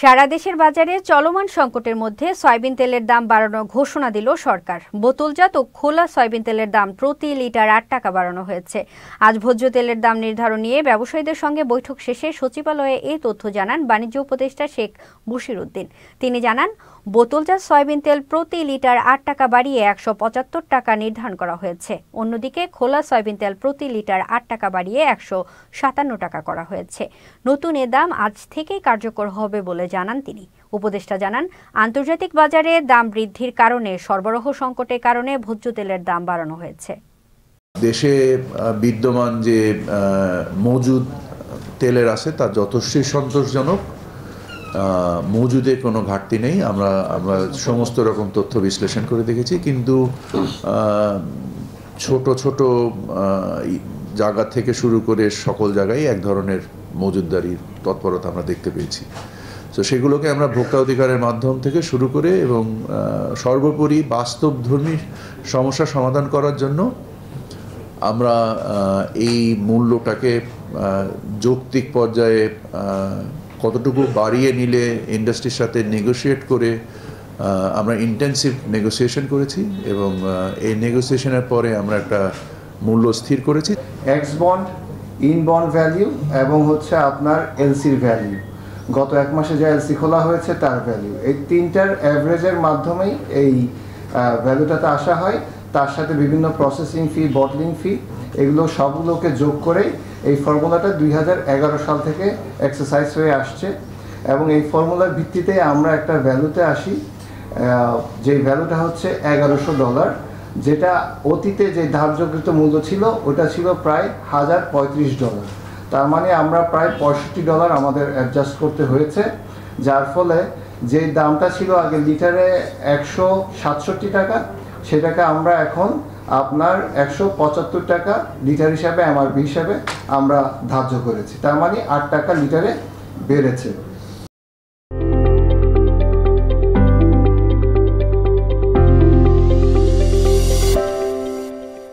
সারা দেশের বাজারে চলমান সংকটের মধ্যে সয়াবিন তেলের দাম বাড়ানোর ঘোষণা দিল সরকার। বোতলজাত ও খোলা সয়াবিন তেলের দাম প্রতি লিটার ৮ টাকা বাড়ানো হয়েছে। আজ ভোজ্য তেলের দাম নির্ধারণ নিয়ে ব্যবসায়ীদের সঙ্গে বৈঠক শেষে সচিবালয়ে এই তথ্য জানান বাণিজ্য উপদেষ্টা শেখ বশির উদ্দিন। তিনি জানান, বোতলজাত সয়াবিন তেল প্রতি লিটার ৮ টাকা বাড়িয়ে ১৭৫ টাকা নির্ধারণ করা হয়েছে। অন্যদিকে খোলা সয়াবিন তেল প্রতি লিটার ৮ টাকা বাড়িয়ে ১৫৭ টাকা করা হয়েছে। নতুন এ দাম আজ থেকেই কার্যকর হবে বলে জানান তিনি। উপদেষ্টা জানান, আন্তর্জাতিক বাজারে দাম বৃদ্ধির কারণে সরবরাহ সংকটের কারণে ভোজ্য তেলের দাম বাড়ানো হয়েছে। দেশে বিদ্যমান যে মজুদ তেলের আছে তা যথেষ্টই সন্তোষজনক। মজুদে কোনো ঘাটতি নেই। আমরা সমস্ত রকম তথ্য বিশ্লেষণ করে দেখেছি, কিন্তু ছোট ছোট জায়গা থেকে শুরু করে সকল জায়গায় এক ধরনের মজুদদারির তৎপরতা আমরা দেখতে পেয়েছি। তো সেগুলোকে আমরা ভোক্তা অধিকারের মাধ্যম থেকে শুরু করে এবং সর্বোপরি বাস্তবধর্মী সমস্যা সমাধান করার জন্য আমরা এই মূল্যটাকে যৌক্তিক পর্যায়ে কতটুকু বাড়িয়ে নিলে ইন্ডাস্ট্রির সাথে নেগোশিয়েট করে আমরা ইন্টেন্সিভ নেগোসিয়েশন করেছি এবং এই নেগোসিয়েশনের পরে আমরা একটা মূল্য স্থির করেছি। X bond, in bond value এবং হচ্ছে আপনার এলসির ভ্যালু, গত এক মাসে যে এলসি খোলা হয়েছে তার ভ্যালু, এই তিনটার অ্যাভারেজের মাধ্যমেই এই ভ্যালুটাতে আসা হয়। তার সাথে বিভিন্ন প্রসেসিং ফি, বটলিং ফি, এগুলো সবগুলোকে যোগ করেই এই ফর্মুলাটা 2011 সাল থেকে এক্সারসাইজ হয়ে আসছে এবং এই ফর্মুলার ভিত্তিতে আমরা একটা ভ্যালুতে আসি, যে ভ্যালুটা হচ্ছে $1100, যেটা অতীতে যে ধার্যকৃত মূল্য ছিল ওটা ছিল প্রায় $1035। তার মানে আমরা প্রায় $65 আমাদের অ্যাডজাস্ট করতে হয়েছে, যার ফলে যে দামটা ছিল আগে লিটারে 167 টাকা, সেটাকে আমরা এখন আপনার 175 টাকা লিটার হিসাবে, এমআরপি হিসাবে আমরা ধার্য করেছি। তার মানে 8 টাকা লিটারে বেড়েছে।